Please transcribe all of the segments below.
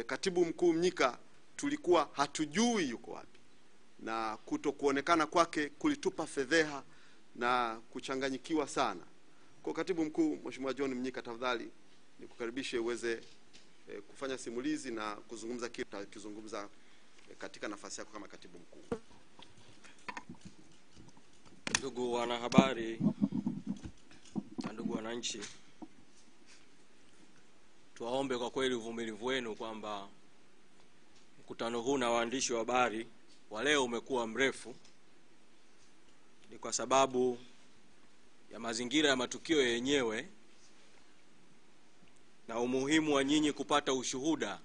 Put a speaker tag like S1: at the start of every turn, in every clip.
S1: Katibu Mkuu Mnyika tulikuwa hatujui yuko wapi, na kutokuonekana kwake kulitupa fedheha na kuchanganyikiwa sana. Kwa Katibu Mkuu Mheshimiwa John Mnyika, tafadhali nikukaribishe uweze kufanya simulizi na kuzungumza kitu kizungumza katika nafasi yako kama Katibu Mkuu.
S2: Ndugu wanahabari na ndugu wananchi, tuwaombe kwa kweli uvumilivu wenu kwamba mkutano huu na waandishi wa habari wa leo umekuwa mrefu. Ni kwa sababu ya mazingira ya matukio yenyewe na umuhimu wa nyinyi kupata ushuhuda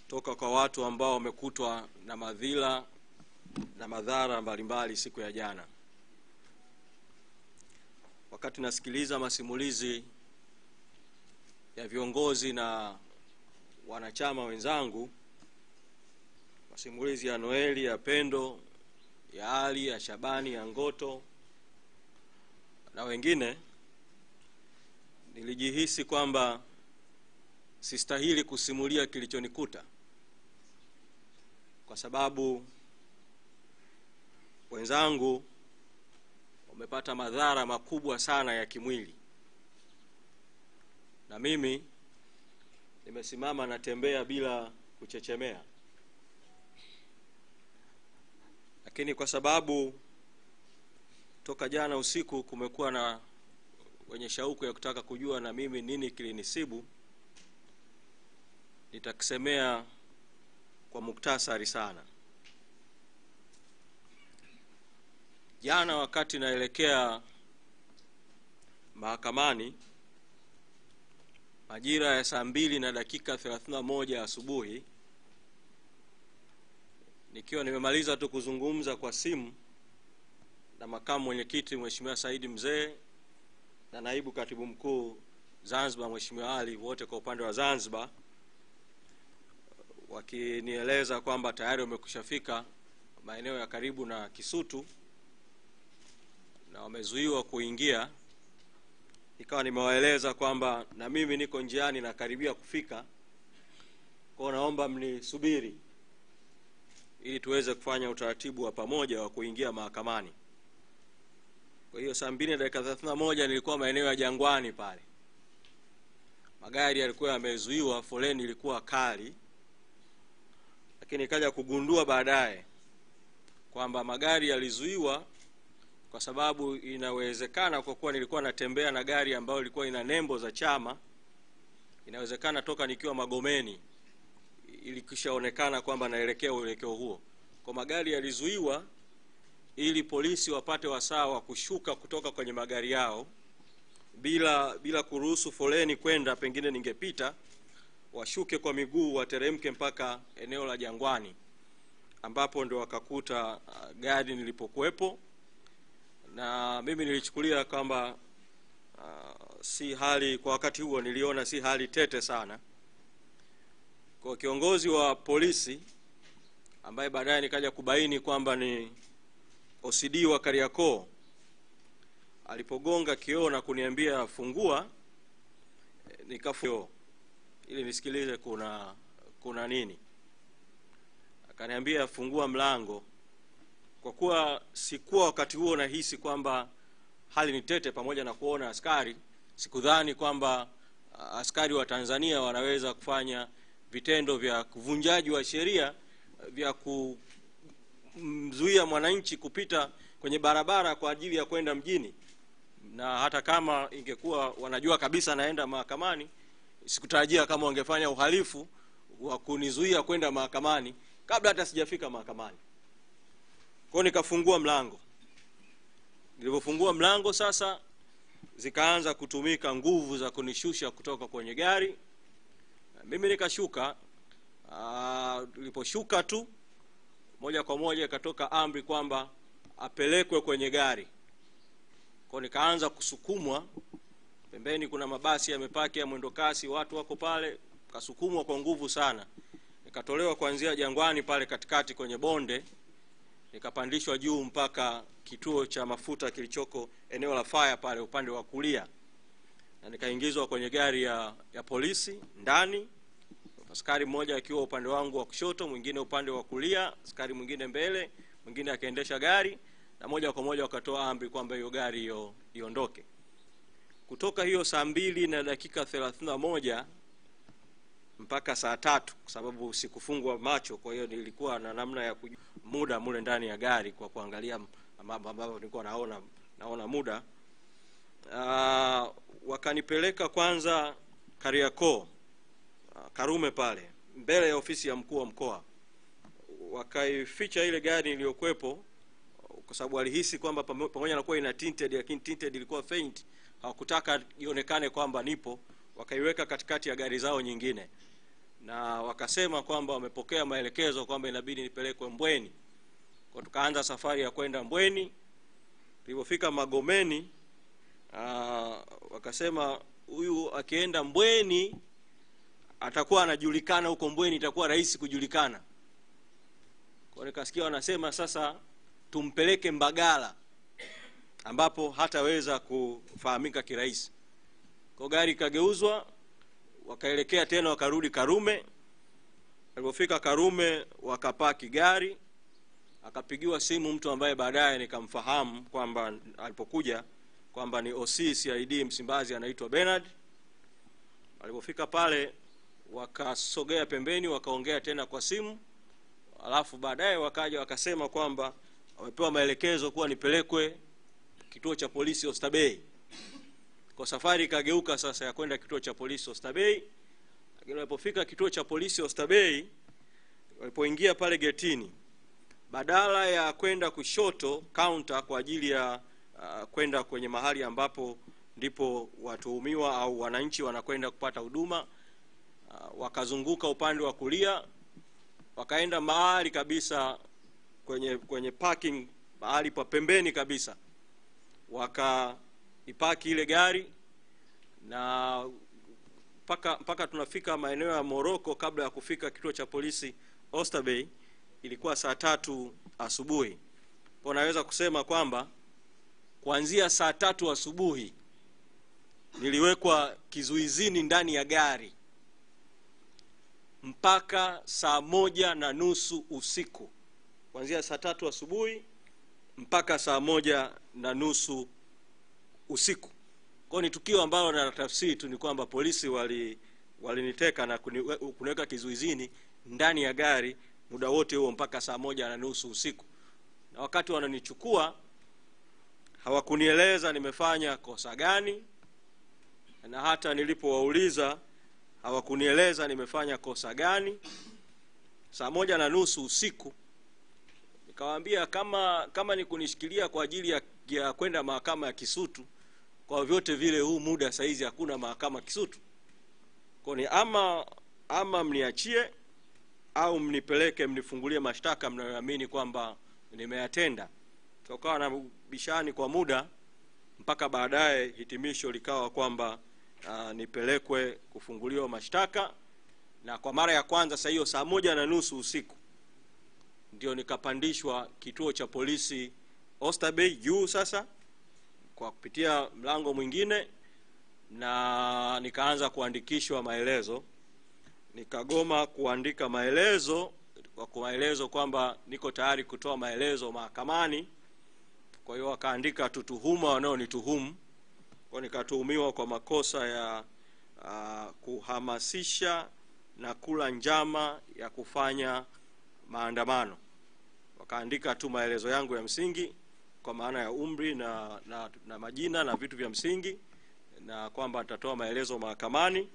S2: toka kwa watu ambao wamekutwa na madhila na madhara mbalimbali siku ya jana. Wakati nasikiliza masimulizi ya viongozi na wanachama wenzangu, masimulizi ya Noeli, ya Pendo, ya Ali, ya Shabani, ya Ngoto na wengine, nilijihisi kwamba sistahili kusimulia kilichonikuta, kwa sababu wenzangu wamepata madhara makubwa sana ya kimwili, na mimi nimesimama natembea bila kuchechemea. Lakini kwa sababu toka jana usiku kumekuwa na wenye shauku ya kutaka kujua na mimi nini kilinisibu, nitakisemea kwa muktasari sana. Jana wakati naelekea mahakamani majira ya saa 2:31 asubuhi, nikiwa nimemaliza tu kuzungumza kwa simu na makamu mwenyekiti Mheshimiwa Saidi Mzee na naibu katibu mkuu Zanzibar Mheshimiwa Ali, wote kwa upande wa Zanzibar, wakinieleza kwamba tayari wamekushafika maeneo ya karibu na Kisutu na wamezuiwa kuingia, ikawa nimewaeleza kwamba na mimi niko njiani na karibia kufika, kwa naomba mnisubiri ili tuweze kufanya utaratibu wa pamoja wa kuingia mahakamani. Kwa hiyo saa 2:31 nilikuwa maeneo ya Jangwani pale. Magari yalikuwa yamezuiwa, foleni ilikuwa kali, lakini nikaja kugundua baadaye kwamba magari yalizuiwa kwa sababu inawezekana, kwa kuwa nilikuwa natembea na gari ambayo ilikuwa ina nembo za chama, inawezekana toka nikiwa Magomeni ilikishaonekana kwamba naelekea uelekeo huo. Kwa magari yalizuiwa ili polisi wapate wasaa wa kushuka kutoka kwenye magari yao bila kuruhusu foleni kwenda, pengine ningepita, washuke kwa miguu wateremke mpaka eneo la Jangwani, ambapo ndio wakakuta gari nilipokuepo. Na mimi nilichukulia kwamba si hali, kwa wakati huo niliona si hali tete sana. Kwa kiongozi wa polisi ambaye baadaye nikaja kubaini kwamba ni OCD wa Kariakoo, alipogonga kioo na kuniambia fungua, nikafungua ili nisikilize kuna nini. Akaniambia fungua mlango. Kwa kuwa sikuwa wakati huo nahisi kwamba hali ni tete, pamoja na kuona askari, sikudhani kwamba askari wa Tanzania wanaweza kufanya vitendo vya kuvunjaji wa sheria vya kumzuia mwananchi kupita kwenye barabara kwa ajili ya kwenda mjini. Na hata kama ingekuwa wanajua kabisa naenda mahakamani, sikutarajia kama wangefanya uhalifu wa kunizuia kwenda mahakamani kabla hata sijafika mahakamani. Kwa nikafungua mlango. Nilipofungua mlango sasa, zikaanza kutumika nguvu za kunishusha kutoka kwenye gari. Mimi nikashuka. Niliposhuka tu moja kwa moja ikatoka amri kwamba apelekwe kwenye gari. Kwa nikaanza kusukumwa. Pembeni kuna mabasi yamepaki ya mwendo kasi, watu wako pale, kasukumwa kwa nguvu sana. Nikatolewa kuanzia Jangwani pale katikati kwenye bonde, nikapandishwa juu mpaka kituo cha mafuta kilichoko eneo la fire pale upande wa kulia, na nikaingizwa kwenye gari ya polisi ndani. askari mmoja akiwa upande wangu wa kushoto, mwingine upande wa kulia, askari mwingine mbele, mwingine akaendesha gari, na moja kwa moja wakatoa amri kwamba hiyo gari hiyo iondoke. Kutoka hiyo saa 2:31 mpaka saa 3, kwa sababu sikufungwa macho, kwa hiyo nilikuwa na namna ya muda mule ndani ya gari kwa kuangalia mambo ambayo nilikuwa naona muda. Wakanipeleka kwanza Kariakoo, Karume pale mbele ya ofisi ya mkuu wa mkoa. Wakaificha ile gari iliyokuepo kwa sababu walihisi kwamba pamoja na kuwa ina tinted, lakini tinted ilikuwa faint, hawakutaka ionekane kwamba nipo. Wakaiweka katikati ya gari zao nyingine, na wakasema kwamba wamepokea maelekezo kwamba inabidi nipelekwe Mbweni. Kwa tukaanza safari ya kwenda Mbweni. Tulipofika Magomeni, wakasema huyu akienda Mbweni atakuwa anajulikana huko Mbweni, itakuwa rahisi kujulikana. Kwa nikasikia wanasema sasa tumpeleke Mbagala ambapo hataweza kufahamika kirahisi. Kwa gari kageuzwa, wakaelekea tena wakarudi Karume. Walipofika Karume wakapaki gari, akapigiwa simu mtu ambaye baadaye nikamfahamu kwamba alipokuja kwamba ni OC CID Msimbazi, anaitwa Bernard. Walipofika pale wakasogea pembeni, wakaongea tena kwa simu, alafu baadaye wakaja wakasema kwamba wamepewa maelekezo kuwa nipelekwe kituo cha polisi Oysterbay. Kwa safari ikageuka sasa ya kwenda kituo cha polisi Oysterbay. Lakini walipofika kituo cha polisi Oysterbay, walipoingia pale getini, badala ya kwenda kushoto counter kwa ajili ya kwenda kwenye mahali ambapo ndipo watuhumiwa au wananchi wanakwenda kupata huduma, wakazunguka upande wa kulia, wakaenda mahali kabisa kwenye parking, mahali pa pembeni kabisa, wakaipaki ile gari. Na mpaka tunafika maeneo ya Moroko, kabla ya kufika kituo cha polisi Oysterbay, ilikuwa saa 3 asubuhi. Kwa naweza kusema kwamba kuanzia saa 3 asubuhi niliwekwa kizuizini ndani ya gari mpaka saa 1:30 usiku. Kuanzia saa 3 asubuhi mpaka saa 1:30 usiku. Kwa ni tukio ambalo na tafsiri tu ni kwamba polisi waliniteka na kuniweka kizuizini ndani ya gari muda wote huo mpaka saa 1:30 usiku. Na wakati wananichukua hawakunieleza nimefanya kosa gani, na hata nilipowauliza hawakunieleza nimefanya kosa gani. Saa 1:30 usiku nikawaambia kama ni kunishikilia kwa ajili ya kwenda mahakama ya Kisutu, kwa vyote vile huu muda saizi hakuna mahakama Kisutu. Kwa ni ama mniachie au mnipeleke mnifungulie mashtaka mnayoamini kwamba nimeyatenda. Tukawa na bishani kwa muda mpaka baadaye hitimisho likawa kwamba nipelekwe kufunguliwa mashtaka. Na kwa mara ya kwanza sasa hiyo saa 1:30 usiku ndio nikapandishwa kituo cha polisi Oysterbay juu sasa kwa kupitia mlango mwingine, na nikaanza kuandikishwa maelezo. Nikagoma kuandika maelezo kwa maelezo kwamba niko tayari kutoa maelezo mahakamani. Kwa hiyo wakaandika tutuhuma wanaonituhumu. Kwa nikatuhumiwa kwa makosa ya kuhamasisha na kula njama ya kufanya maandamano. Wakaandika tu maelezo yangu ya msingi kwa maana ya umri na majina na vitu vya msingi, na kwamba nitatoa maelezo mahakamani.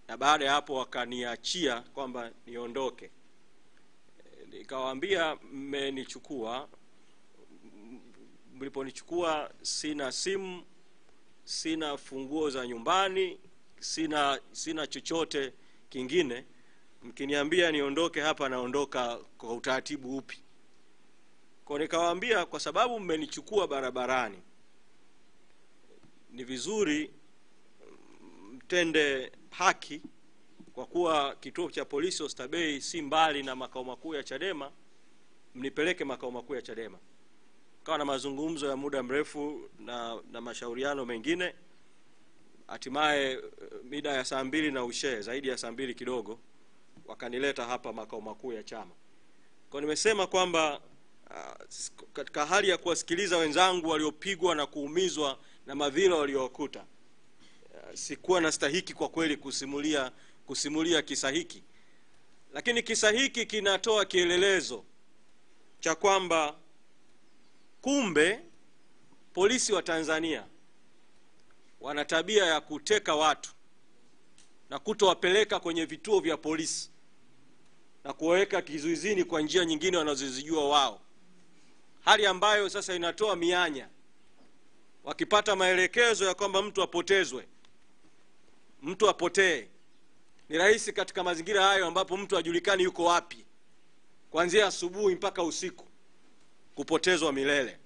S2: Na baada ya hapo wakaniachia kwamba niondoke. Nikawaambia mmenichukua, mliponichukua sina simu, sina funguo za nyumbani, sina chochote kingine. Mkiniambia niondoke hapa naondoka kwa utaratibu upi? Kwa nikawaambia kwa sababu mmenichukua barabarani, ni vizuri mtende haki, kwa kuwa kituo cha polisi Oysterbay si mbali na makao makuu ya Chadema, mnipeleke makao makuu ya Chadema. Kawa na mazungumzo ya muda mrefu na mashauriano mengine. Hatimaye mida ya saa 2 na ushe, zaidi ya saa 2 kidogo, wakanileta hapa makao makuu ya chama. Kwa nimesema kwamba katika hali ya kuwasikiliza wenzangu waliopigwa na kuumizwa na madhila waliokuta, sikuwa na stahiki kwa kweli kusimulia kisa hiki. Lakini kisa hiki kinatoa kielelezo cha kwamba kumbe polisi wa Tanzania wana tabia ya kuteka watu na kutowapeleka kwenye vituo vya polisi na kuwaweka kizuizini kwa njia nyingine wanazozijua wao, hali ambayo sasa inatoa mianya. Wakipata maelekezo ya kwamba mtu apotezwe, mtu apotee, ni rahisi katika mazingira hayo ambapo mtu hajulikani yuko wapi kuanzia asubuhi mpaka usiku kupotezwa milele.